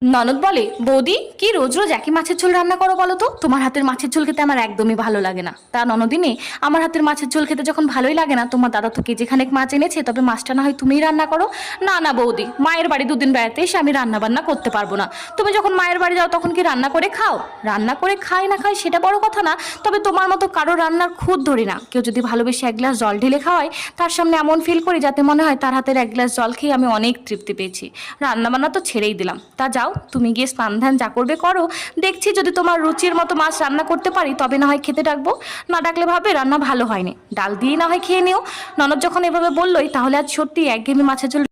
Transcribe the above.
ননদ বলে, বৌদি কি রোজ রোজ একই মাছের ঝোল রান্না করো বলো তো? তোমার হাতের মাছের ঝোল খেতে আমার একদমই ভালো লাগে না। তা ননদিনী, আমার হাতের মাছের ঝোল খেতে যখন ভালোই লাগে না, তোমার দাদা তো কেজিখানেক মাছ এনেছে, তবে মাছটা না হয় তুমিই রান্না করো। না না বৌদি, মায়ের বাড়ি দুদিন বেড়াতে এসে আমি রান্না বান্না করতে পারবো না। তুমি যখন মায়ের বাড়ি যাও তখন কি রান্না করে খাও? রান্না করে খাই না খাই সেটা বড় কথা না, তবে তোমার মতো কারো রান্নার খুঁত ধরি না। কেউ যদি ভালোবেসে এক গ্লাস জল ঢেলে খাওয়ায়, তার সামনে এমন ফিল করি যাতে মনে হয় তার হাতের এক গ্লাস জল খেয়ে আমি অনেক তৃপ্তি পেয়েছি। রান্না বান্না তো ছেড়েই দিলাম। তা যাও, তুমি গিয়ে স্নান ধ্যান যা করবে করো। দেখছি যদি তোমার রুচির মতো মাছ রান্না করতে পারি তবে না হয় খেতে ডাকবো, না ডাকলে ভাবে রান্না ভালো হয়নি, ডাল দিয়েই না হয় খেয়ে নিও। ননদ যখন এভাবে বললোই, তাহলে আজ সত্যি একঘেয়েমি মাছের ঝোল